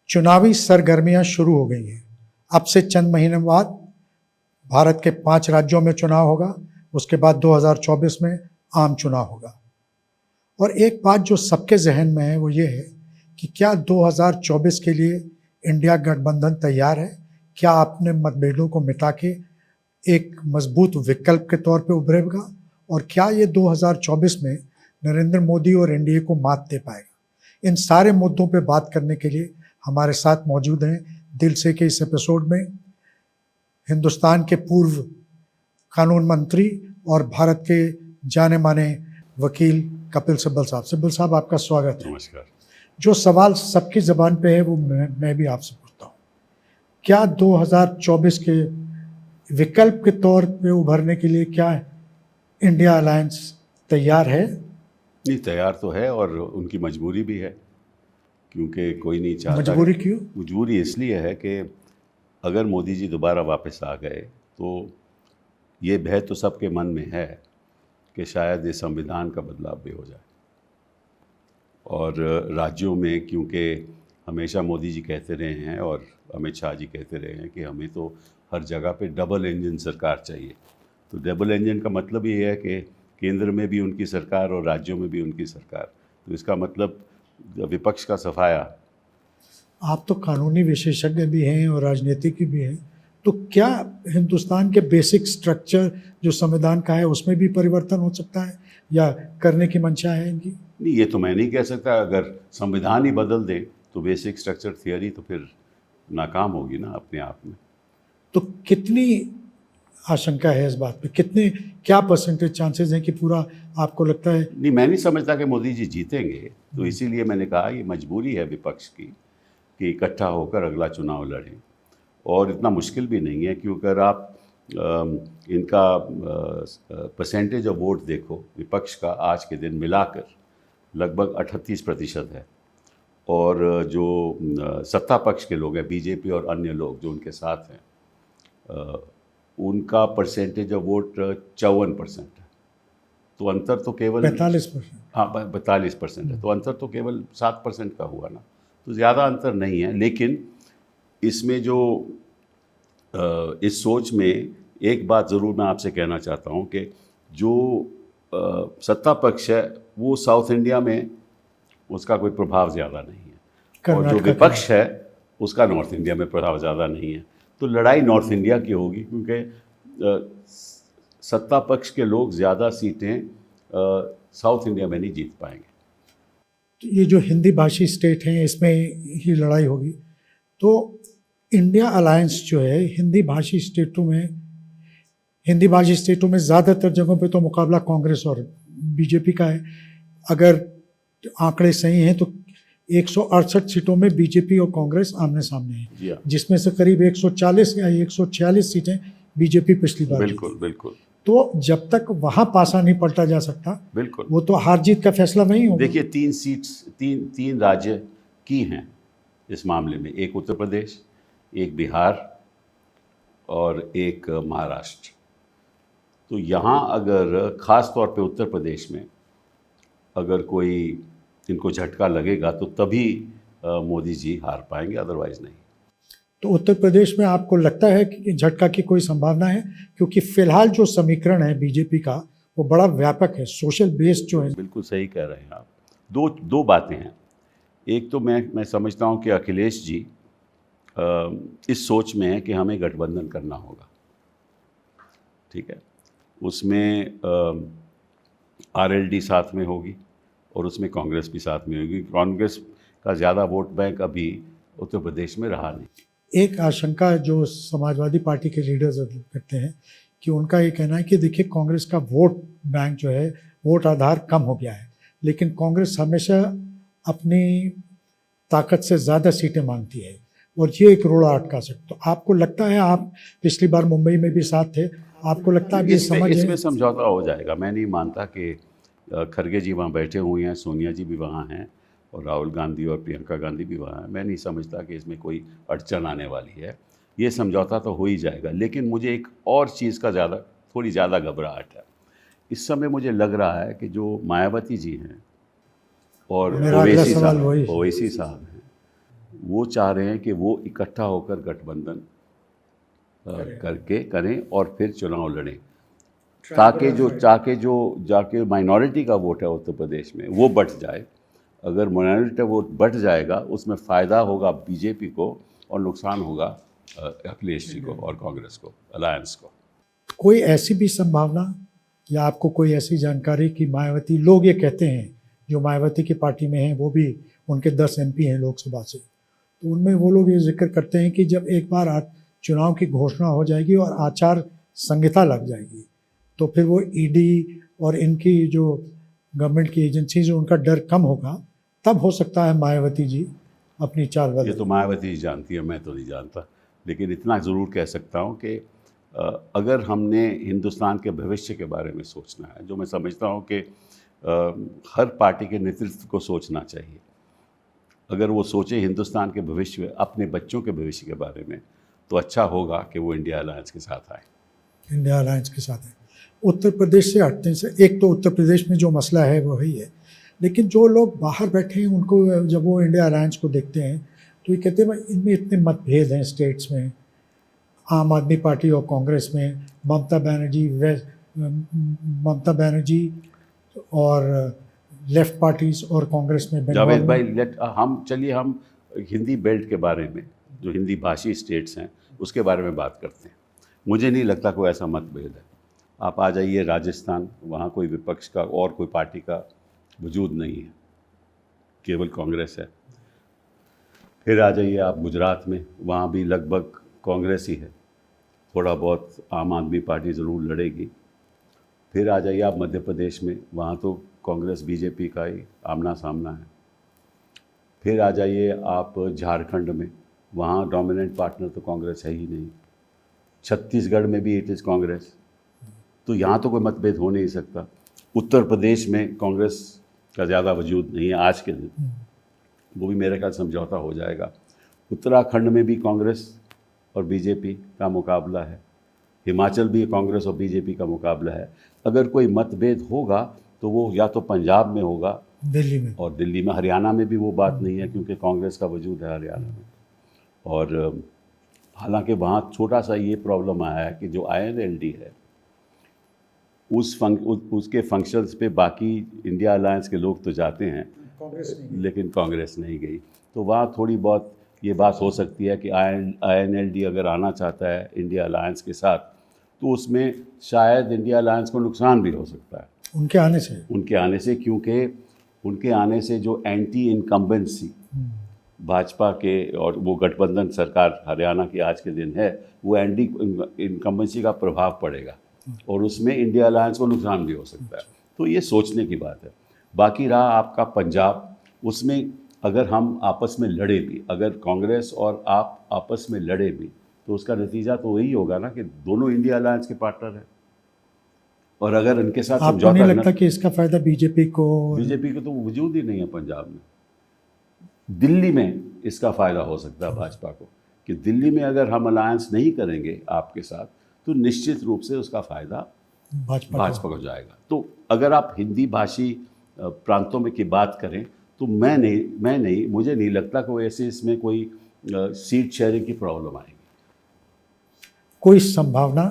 चुनावी सरगर्मियां शुरू हो गई हैं। अब से चंद महीने बाद भारत के 5 राज्यों में चुनाव होगा, उसके बाद 2024 में आम चुनाव होगा। और एक बात जो सबके जहन में है वो ये है कि क्या 2024 के लिए इंडिया गठबंधन तैयार है? क्या अपने मतभेदों को मिटा के एक मजबूत विकल्प के तौर पे उभरेगा? और क्या ये 2024 में नरेंद्र मोदी और एनडीए को मात दे पाएगा? इन सारे मुद्दों पे बात करने के लिए हमारे साथ मौजूद हैं दिल से के इस एपिसोड में हिंदुस्तान के पूर्व कानून मंत्री और भारत के जाने माने वकील कपिल सिब्बल साहब। सिब्बल साहब, आपका स्वागत है। नमस्कार। जो सवाल सबकी ज़बान पे है वो मैं भी आपसे पूछता हूँ, क्या 2024 के विकल्प के तौर पे उभरने के लिए क्या इंडिया अलायंस तैयार है? नहीं, तैयार तो है और उनकी मजबूरी भी है, क्योंकि कोई नहीं चाहता। मजबूरी क्यों? मजबूरी इसलिए है कि अगर मोदी जी दोबारा वापस आ गए तो ये भय तो सबके मन में है कि शायद ये संविधान का बदलाव भी हो जाए। और राज्यों में, क्योंकि हमेशा मोदी जी कहते रहे हैं और अमित शाह जी कहते रहे हैं कि हमें तो हर जगह पे डबल इंजन सरकार चाहिए। तो डबल इंजन का मतलब ये है कि केंद्र में भी उनकी सरकार और राज्यों में भी उनकी सरकार। तो इसका मतलब विपक्ष का सफाया। आप तो कानूनी विशेषज्ञ भी हैं और राजनीतिक भी हैं, तो क्या हिंदुस्तान के बेसिक स्ट्रक्चर जो संविधान का है उसमें भी परिवर्तन हो सकता है या करने की मंशा है इनकी? नहीं, ये तो मैं नहीं कह सकता। अगर संविधान ही बदल दे तो बेसिक स्ट्रक्चर थियरी तो फिर नाकाम होगी ना अपने आप में। तो कितनी आशंका है इस बात पे? क्या परसेंटेज चांसेस हैं कि पूरा आपको लगता है? नहीं, मैं नहीं समझता कि मोदी जी जीतेंगे। तो इसीलिए मैंने कहा ये मजबूरी है विपक्ष की कि इकट्ठा होकर अगला चुनाव लड़ें। और इतना मुश्किल भी नहीं है, क्योंकि अगर आप इनका परसेंटेज ऑफ वोट देखो विपक्ष का आज के दिन मिलाकर लगभग 38% है। और जो सत्ता पक्ष के लोग हैं, बीजेपी और अन्य लोग जो उनके साथ हैं, उनका परसेंटेज ऑफ वोट 54% है। तो अंतर तो केवल 45%। हाँ, 42% है। तो अंतर तो केवल 7% का हुआ ना, तो ज़्यादा अंतर नहीं है। लेकिन इसमें जो इस सोच में एक बात ज़रूर मैं आपसे कहना चाहता हूँ कि जो सत्ता पक्ष है वो साउथ इंडिया में उसका कोई प्रभाव ज़्यादा नहीं है, और जो विपक्ष है उसका नॉर्थ इंडिया में प्रभाव ज़्यादा नहीं है। तो लड़ाई नॉर्थ इंडिया की होगी, क्योंकि सत्ता पक्ष के लोग ज़्यादा सीटें साउथ इंडिया में नहीं जीत पाएंगे। तो ये जो हिंदी भाषी स्टेट हैं इसमें ही लड़ाई होगी। तो इंडिया अलायंस जो है हिंदी भाषी स्टेटों में ज़्यादातर जगहों पे तो मुकाबला कांग्रेस और बीजेपी का है। अगर आंकड़े सही हैं तो 168 सीटों में बीजेपी और कांग्रेस आमने सामने है, जिसमें से करीब 140 या 146 सीटें बीजेपी पिछली बार। बिल्कुल। तो जब तक वहाँ पासा नहीं पलटा जा सकता, बिल्कुल, वो तो हार जीत का फैसला वही होगा। देखिए, 3 राज्य की हैं इस मामले में, एक उत्तर प्रदेश, एक बिहार और एक महाराष्ट्र। तो यहाँ अगर ख़ास तौर पे उत्तर प्रदेश में अगर कोई इनको झटका लगेगा तो तभी मोदी जी हार पाएंगे, अदरवाइज़ नहीं। तो उत्तर प्रदेश में आपको लगता है कि झटका की कोई संभावना है? क्योंकि फिलहाल जो समीकरण है बीजेपी का वो बड़ा व्यापक है, सोशल बेस जो है। बिल्कुल सही कह रहे हैं आप। दो बातें हैं। एक तो मैं समझता हूँ कि अखिलेश जी इस सोच में है कि हमें गठबंधन करना होगा, ठीक है। उसमें आरएलडी साथ में होगी और उसमें कांग्रेस भी साथ में होगी। कांग्रेस का ज़्यादा वोट बैंक अभी उत्तर प्रदेश में रहा नहीं। एक आशंका जो समाजवादी पार्टी के लीडर्स करते हैं कि उनका ये कहना है कि देखिए कांग्रेस का वोट बैंक जो है, वोट आधार कम हो गया है, लेकिन कांग्रेस हमेशा अपनी ताकत से ज़्यादा सीटें मांगती है और ये एक रोड़ा अटका सकता। तो आपको लगता है, आप पिछली बार मुंबई में भी साथ थे, आपको लगता है इसमें समझौता हो जाएगा? मैं नहीं मानता कि खरगे जी वहाँ बैठे हुए हैं, सोनिया जी भी वहाँ हैं और राहुल गांधी और प्रियंका गांधी भी वहाँ हैं। मैं नहीं समझता कि इसमें कोई अड़चन आने वाली है। ये समझौता तो हो ही जाएगा। लेकिन मुझे एक और चीज़ का थोड़ी ज़्यादा घबराहट है। इस समय मुझे लग रहा है कि जो मायावती जी हैं और ओवैसी साहब हैं, वो चाह रहे हैं कि वो इकट्ठा होकर गठबंधन करके करें और फिर चुनाव लड़ें, ताकि जो जाके माइनॉरिटी का वोट है उत्तर प्रदेश में वो बढ़ जाए। अगर माइनॉरिटी का वोट बढ़ जाएगा उसमें फ़ायदा होगा बीजेपी को और नुकसान होगा अखिलेश जी को और कांग्रेस को, अलायंस को। कोई ऐसी भी संभावना या आपको कोई ऐसी जानकारी कि मायावती, लोग ये कहते हैं जो मायावती की पार्टी में हैं, वो भी उनके 10 MP हैं लोकसभा से, तो उनमें वो लोग ये जिक्र करते हैं कि जब एक बार चुनाव की घोषणा हो जाएगी और आचार संहिता लग जाएगी तो फिर वो ईडी और इनकी जो गवर्नमेंट की एजेंसीज, उनका डर कम होगा, तब हो सकता है मायावती जी अपनी चाल बदलें। ये तो मायावती जी जानती है, मैं तो नहीं जानता, लेकिन इतना ज़रूर कह सकता हूँ कि अगर हमने हिंदुस्तान के भविष्य के बारे में सोचना है, जो मैं समझता हूँ कि हर पार्टी के नेतृत्व को सोचना चाहिए, अगर वो सोचे हिंदुस्तान के भविष्य, अपने बच्चों के भविष्य के बारे में, तो अच्छा होगा कि वो इंडिया अलायंस के साथ आए। इंडिया अलायंस के साथ है। उत्तर प्रदेश से हटते हैं, एक तो उत्तर प्रदेश में जो मसला है वो वही है, लेकिन जो लोग बाहर बैठे हैं उनको जब वो इंडिया अलायंस को देखते हैं तो ये कहते हैं इनमें इतने मतभेद हैं स्टेट्स में, आम आदमी पार्टी और कांग्रेस में, ममता बनर्जी और लेफ्ट पार्टीज और कांग्रेस में। जावेद भाई, हम हिंदी बेल्ट के बारे में, जो हिंदी भाषी स्टेट्स हैं उसके बारे में बात करते हैं। मुझे नहीं लगता कोई ऐसा मतभेद है। आप आ जाइए राजस्थान, वहाँ कोई विपक्ष का और कोई पार्टी का वजूद नहीं है, केवल कांग्रेस है। फिर आ जाइए आप गुजरात में, वहाँ भी लगभग कांग्रेस ही है, थोड़ा बहुत आम आदमी पार्टी ज़रूर लड़ेगी। फिर आ जाइए आप मध्य प्रदेश में, वहाँ तो कांग्रेस बीजेपी का ही आमना सामना है। फिर आ जाइए आप झारखंड में, वहाँ डोमिनेंट पार्टनर तो कांग्रेस है ही नहीं। छत्तीसगढ़ में भी इट इज़ कांग्रेस, तो यहाँ तो कोई मतभेद हो नहीं सकता। उत्तर प्रदेश में कांग्रेस का ज़्यादा वजूद नहीं है आज के दिन, वो भी मेरे ख्याल समझौता हो जाएगा। उत्तराखंड में भी कांग्रेस और बीजेपी का मुकाबला है, हिमाचल भी कांग्रेस और बीजेपी का मुकाबला है। अगर कोई मतभेद होगा तो वो या तो पंजाब में होगा, दिल्ली में, और दिल्ली में। हरियाणा में भी वो बात नहीं है क्योंकि कांग्रेस का वजूद है हरियाणा में। और हालांकि वहाँ छोटा सा ये प्रॉब्लम आया है कि जो INLD है उसके फंक्शंस पे बाकी इंडिया अलायंस के लोग तो जाते हैं, लेकिन कांग्रेस नहीं गई। तो वहाँ थोड़ी बहुत ये बात हो सकती है कि INLD अगर आना चाहता है इंडिया अलायंस के साथ तो उसमें शायद इंडिया अलायंस को नुकसान भी हो सकता है उनके आने से, क्योंकि उनके आने से जो एंटी इनकम्बेंसी भाजपा के और वो गठबंधन सरकार हरियाणा की आज के दिन है, वो एंटी इनकम्बेंसी का प्रभाव पड़ेगा और उसमें इंडिया अलायंस को नुकसान भी हो सकता है। तो ये सोचने की बात है। बाकी रहा आपका पंजाब, उसमें अगर हम आपस में लड़े भी, अगर कांग्रेस और आप आपस में लड़े भी, तो उसका नतीजा तो वही होगा ना कि दोनों इंडिया अलायंस के पार्टनर हैं। और अगर इनके साथ आपको नहीं लगता कि इसका फ़ायदा बीजेपी को तो वजूद ही नहीं है पंजाब में। दिल्ली में इसका फ़ायदा हो सकता है भाजपा को, कि दिल्ली में अगर हम अलायंस नहीं करेंगे आपके साथ तो निश्चित रूप से उसका फ़ायदा भाजपा को जाएगा। तो अगर आप हिंदी भाषी प्रांतों में की बात करें तो मुझे नहीं लगता कि ऐसे इसमें कोई सीट शेयरिंग की प्रॉब्लम आएगी। कोई संभावना,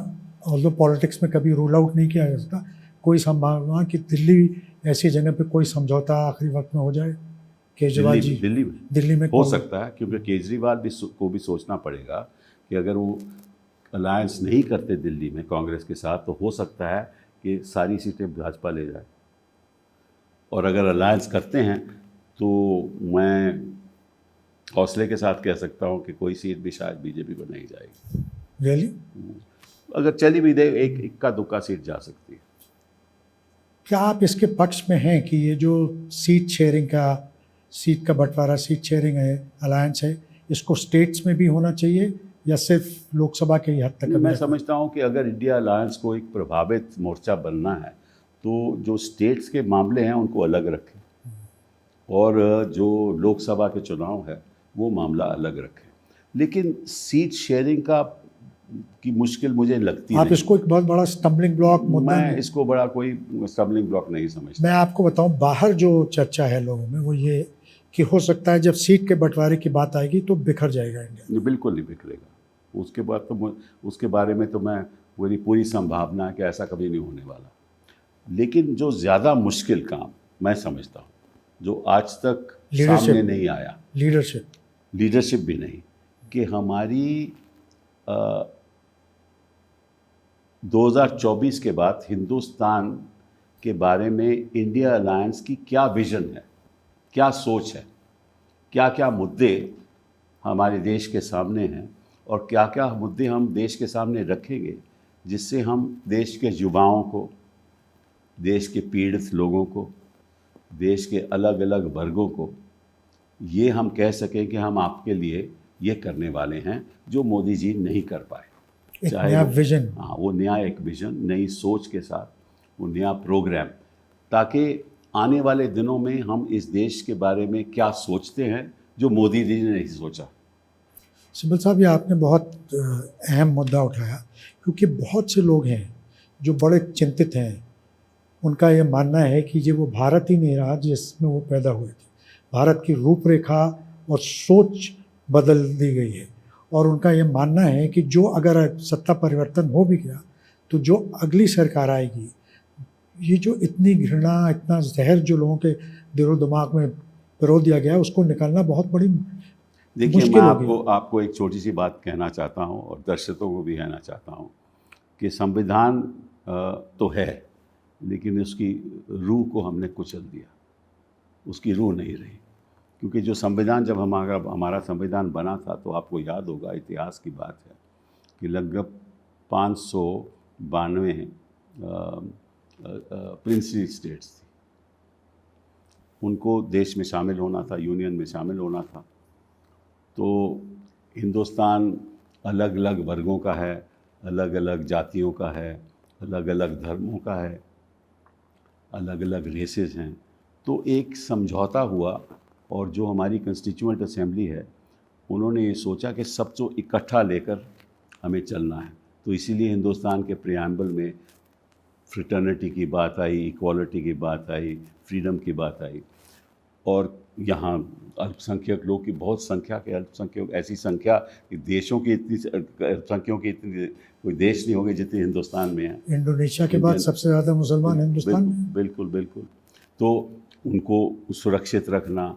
ऑल्दो पॉलिटिक्स में कभी रूल आउट नहीं किया जा सकता, कोई संभावना कि दिल्ली ऐसी जगह पे कोई समझौता आखिरी वक्त में हो जाए? केजरीवाल जी दिल्ली में हो सकता है, क्योंकि केजरीवाल को भी सोचना पड़ेगा कि अगर वो अलायंस नहीं करते दिल्ली में कांग्रेस के साथ तो हो सकता है कि सारी सीटें भाजपा ले जाए, और अगर अलायंस करते हैं तो मैं हौसले के साथ कह सकता हूं कि कोई सीट भी शायद बीजेपी को नहीं जाएगी। रियली? अगर चली भी दे, एक इक्का दुक्का सीट जा सकती है। क्या आप इसके पक्ष में हैं कि ये जो सीट का बंटवारा, सीट शेयरिंग है, अलायंस है, इसको स्टेट्स में भी होना चाहिए या सिर्फ लोकसभा के ही हद तक? मैं समझता हूं कि अगर इंडिया अलायंस को एक प्रभावित मोर्चा बनना है तो जो स्टेट्स के मामले हैं उनको अलग रखें, और जो लोकसभा के चुनाव है वो मामला अलग रखें। लेकिन सीट शेयरिंग की मुश्किल मुझे लगती है। आप इसको एक बहुत बड़ा स्टम्बलिंग ब्लॉक मुद्दा? मैं इसको बड़ा कोई स्टम्बलिंग ब्लॉक नहीं समझता। मैं आपको बताऊं, बाहर जो चर्चा है लोगों में वो ये कि हो सकता है जब सीट के बंटवारे की बात आएगी तो बिखर जाएगा इंडिया? ये बिल्कुल नहीं बिखरेगा। उसके बाद तो उसके बारे में तो मैं पूरी पूरी संभावना है कि ऐसा कभी नहीं होने वाला। लेकिन जो ज़्यादा मुश्किल काम मैं समझता हूँ, जो आज तक सामने नहीं आया, लीडरशिप भी नहीं, कि हमारी 2024 के बाद हिंदुस्तान के बारे में इंडिया अलायंस की क्या विज़न है, क्या सोच है, क्या क्या मुद्दे हमारे देश के सामने हैं और क्या क्या मुद्दे हम देश के सामने रखेंगे, जिससे हम देश के युवाओं को, देश के पीड़ित लोगों को, देश के अलग अलग वर्गों को ये हम कह सकें कि हम आपके लिए ये करने वाले हैं जो मोदी जी नहीं कर पाए। एक नया विजन, हाँ, वो नया एक विजन, नई सोच के साथ वो नया प्रोग्राम, ताकि आने वाले दिनों में हम इस देश के बारे में क्या सोचते हैं जो मोदी जी ने नहीं सोचा। सिब्बल साहब, ये आपने बहुत अहम मुद्दा उठाया, क्योंकि बहुत से लोग हैं जो बड़े चिंतित हैं। उनका ये मानना है कि ये वो भारत ही नहीं रहा जिसमें वो पैदा हुए थे। भारत की रूपरेखा और सोच बदल दी गई है, और उनका ये मानना है कि जो अगर सत्ता परिवर्तन हो भी गया तो जो अगली सरकार आएगी, ये जो इतनी घृणा, इतना जहर जो लोगों के दिलो दिमाग में पिरो दिया गया, उसको निकालना बहुत बड़ी देखिए, मैं आपको एक छोटी सी बात कहना चाहता हूँ और दर्शकों को भी कहना चाहता हूँ कि संविधान तो है, लेकिन उसकी रूह को हमने कुचल दिया, उसकी रूह नहीं रही। क्योंकि जो संविधान, जब हमारा संविधान बना था, तो आपको याद होगा, इतिहास की बात है कि लगभग 592 प्रिंसली स्टेट्स थी, उनको देश में शामिल होना था, यूनियन में शामिल होना था। तो हिंदुस्तान अलग अलग वर्गों का है, अलग अलग जातियों का है, अलग अलग धर्मों का है, अलग अलग रेसेस हैं। तो एक समझौता हुआ, और जो हमारी कंस्टिट्यूएंट असेंबली है, उन्होंने ये सोचा कि सब जो इकट्ठा लेकर हमें चलना है। तो इसीलिए हिंदुस्तान के प्रियम्बल में फ्रिटर्निटी की बात आई, इक्वालिटी की बात आई, फ्रीडम की बात आई। और यहाँ अल्पसंख्यक लोग की बहुत संख्या के अल्पसंख्यक, ऐसी संख्या कि देशों की इतनी अल्पसंख्यकों की इतनी कोई देश नहीं होंगे जितने हिंदुस्तान में हैं। इंडोनेशिया के बाद सबसे ज़्यादा मुसलमान हिंदुस्तान में। बिल्कुल बिल्कुल। तो उनको सुरक्षित रखना,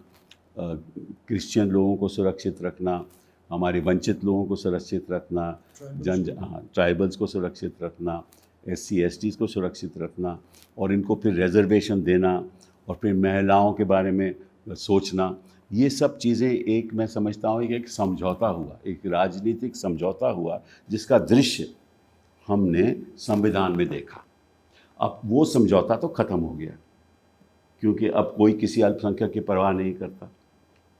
क्रिश्चियन लोगों को सुरक्षित रखना, हमारे वंचित लोगों को सुरक्षित रखना, ट्राइबल्स को सुरक्षित रखना, SC STs को सुरक्षित रखना, और इनको फिर रिजर्वेशन देना, और फिर महिलाओं के बारे में सोचना, ये सब चीज़ें एक, मैं समझता हूँ कि एक समझौता हुआ, एक राजनीतिक समझौता हुआ, जिसका दृश्य हमने संविधान में देखा। अब वो समझौता तो ख़त्म हो गया, क्योंकि अब कोई किसी अल्पसंख्यक की परवाह नहीं करता,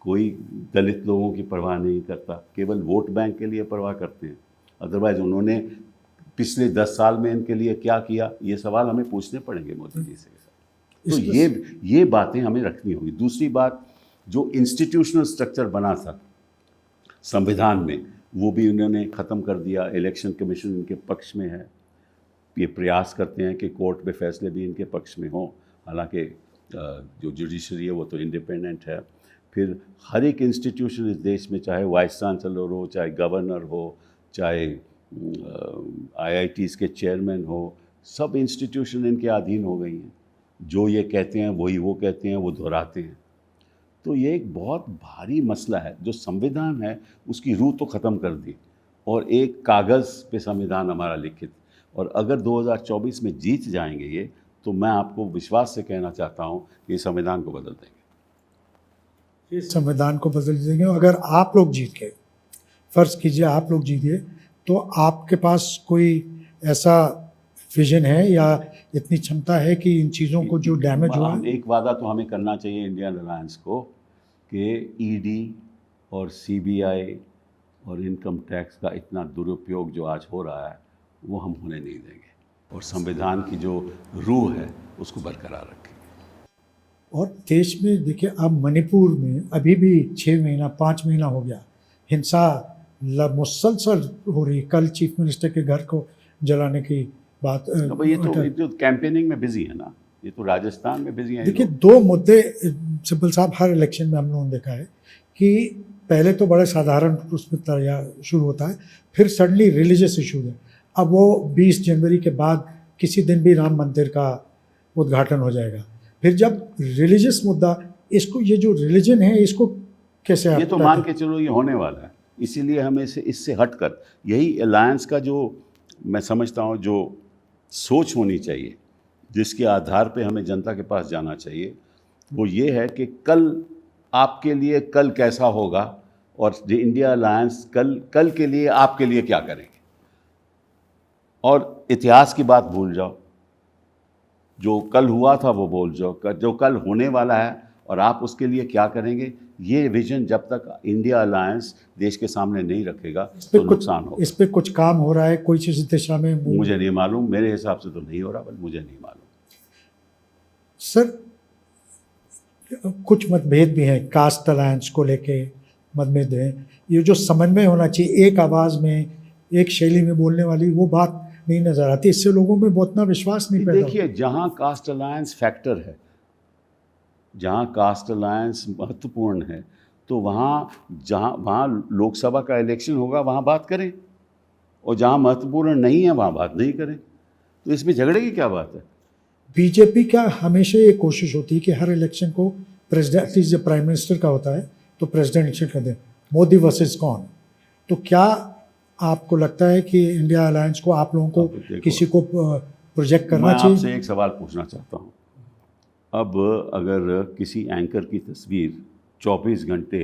कोई दलित लोगों की परवाह नहीं करता, केवल वोट बैंक के लिए परवाह करते हैं। अदरवाइज़ उन्होंने पिछले 10 साल में इनके लिए क्या किया, ये सवाल हमें पूछने पड़ेंगे मोदी जी से। तो ये बातें हमें रखनी होगी। दूसरी बात, जो इंस्टीट्यूशनल स्ट्रक्चर बना था संविधान में, वो भी उन्होंने ख़त्म कर दिया। इलेक्शन कमीशन इनके पक्ष में है, ये प्रयास करते हैं कि कोर्ट में फैसले भी इनके पक्ष में हों, हालांकि जो जुडिशरी है वो तो इंडिपेंडेंट है। फिर हर एक इंस्टीट्यूशन इस देश में, चाहे वाइस चांसलर हो, चाहे गवर्नर हो, चाहे IITs के चेयरमैन हो, सब इंस्टीट्यूशन इनके अधीन हो गई हैं। जो ये कहते हैं वही वो कहते हैं, वो दोहराते हैं। तो ये एक बहुत भारी मसला है। जो संविधान है उसकी रूह तो ख़त्म कर दी, और एक कागज़ पे संविधान हमारा लिखित, और अगर 2024 में जीत जाएंगे ये, तो मैं आपको विश्वास से कहना चाहता हूँ कि संविधान को बदल देंगे। इस संविधान को बदल देंगे। अगर आप लोग जीत गए, फ़र्ज़ कीजिए आप लोग जीत गए, तो आपके पास कोई ऐसा विजन है या इतनी क्षमता है कि इन चीज़ों को जो डैमेज हुआ, एक वादा तो हमें करना चाहिए इंडियन अलायंस को कि ED और CBI और इनकम टैक्स का इतना दुरुपयोग जो आज हो रहा है वो हम होने नहीं देंगे, और संविधान की जो रूह है उसको बरकरार रखेंगे। और देश में देखिए, अब मणिपुर में अभी भी 6 महीना 5 महीना हो गया, हिंसा मुसलसल हो रही। कल चीफ मिनिस्टर के घर को जलाने की बात। ये तो कैंपेनिंग में बिजी है ना, ये तो राजस्थान में बिजी हैं। देखिए, दो मुद्दे सिब्बल साहब हर इलेक्शन में हम लोगों ने देखा है कि पहले तो बड़े साधारण उसमें शुरू होता है, फिर सडनली रिलीजियस इशूज है। अब वो 20 जनवरी के बाद किसी दिन भी राम मंदिर का उद्घाटन हो जाएगा। फिर जब रिलीजियस मुद्दा, इसको ये जो रिलीजन है इसको कैसे ये तो मान के चलो ये होने वाला है, इसीलिए हमें इससे हटकर यही अलायंस का जो मैं समझता हूँ जो सोच होनी चाहिए, जिसके आधार पे हमें जनता के पास जाना चाहिए, वो ये है कि कल आपके लिए कल कैसा होगा और इंडिया अलायंस कल के लिए आपके लिए क्या करेंगे। और इतिहास की बात भूल जाओ, जो कल हुआ था वो भूल जाओ, जो कल होने वाला है और आप उसके लिए क्या करेंगे। ये विजन जब तक इंडिया अलायंस देश के सामने नहीं रखेगा तो नुकसान होगा। इस पे कुछ काम हो रहा है कोई चीज़ दिशा में? मुझे नहीं मालूम, मेरे हिसाब से तो नहीं हो रहा, बस मुझे नहीं मालूम। सर, कुछ मतभेद भी हैं, कास्ट अलायंस को लेके मतभेद हैं। ये जो समन्वय होना चाहिए, एक आवाज़ में एक शैली में बोलने वाली, वो बात नहीं नज़र आती। इससे लोगों में बहुत ना विश्वास नहीं पैदा। देखिए, जहाँ कास्ट अलायंस फैक्टर है, जहाँ कास्ट अलायंस महत्वपूर्ण है, तो वहाँ लोकसभा का इलेक्शन होगा वहाँ बात करें, और जहाँ महत्वपूर्ण नहीं है वहाँ बात नहीं करें। तो इसमें झगड़े की क्या बात है। बीजेपी का हमेशा ये कोशिश होती है कि हर इलेक्शन को प्रेसिडेंट, जब प्राइम मिनिस्टर का होता है तो प्रेसिडेंट इलेक्शन कर दें, मोदी वर्सेस कौन। तो क्या आपको लगता है कि इंडिया अलायंस को, आप लोगों को किसी को प्रोजेक्ट करना चाहिए? मैं आपसे एक सवाल पूछना चाहता हूँ। अब अगर किसी एंकर की तस्वीर 24 घंटे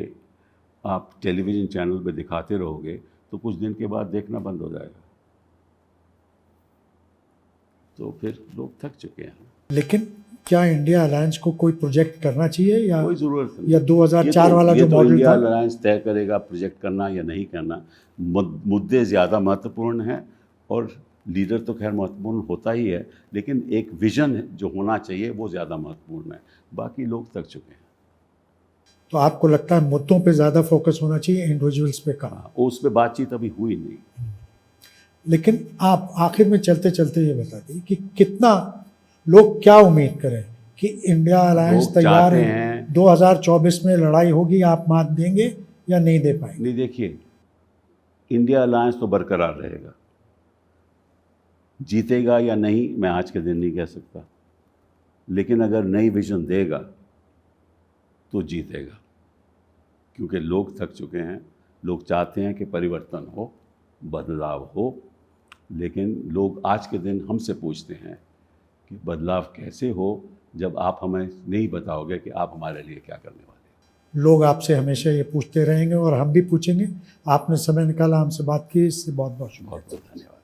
आप टेलीविज़न चैनल पे दिखाते रहोगे तो कुछ दिन के बाद देखना बंद हो जाएगा, तो फिर लोग थक चुके हैं। लेकिन क्या इंडिया अलायंस को कोई प्रोजेक्ट करना चाहिए या कोई ज़रूरत नहीं, या 2004 वाला जो मॉडल इंडिया था? अलायंस तय करेगा प्रोजेक्ट करना या नहीं करना। मुद्दे ज़्यादा महत्वपूर्ण हैं, और लीडर तो खैर महत्वपूर्ण होता ही है, लेकिन एक विज़न जो होना चाहिए वो ज़्यादा महत्वपूर्ण है। बाकी लोग थक चुके हैं। तो आपको लगता है मुद्दों पे ज़्यादा फोकस होना चाहिए, इंडिविजुअल्स पे कम? उस पर बातचीत अभी हुई नहीं। लेकिन आप आखिर में चलते चलते ये बता दें कि कितना लोग क्या उम्मीद करें कि इंडिया अलायंस तैयार है, 2024 में लड़ाई होगी, आप मात देंगे या नहीं दे पाएंगे? नहीं, देखिए, इंडिया अलायंस तो बरकरार रहेगा, जीतेगा या नहीं मैं आज के दिन नहीं कह सकता, लेकिन अगर नई विजन देगा तो जीतेगा, क्योंकि लोग थक चुके हैं। लोग चाहते हैं कि परिवर्तन हो, बदलाव हो, लेकिन लोग आज के दिन हमसे पूछते हैं कि बदलाव कैसे हो जब आप हमें नहीं बताओगे कि आप हमारे लिए क्या करने वाले हैं। लोग आपसे हमेशा ये पूछते रहेंगे और हम भी पूछेंगे। आपने समय निकाला, हमसे बात की, इससे बहुत बहुत शुक्रिया। बहुत बहुत धन्यवाद।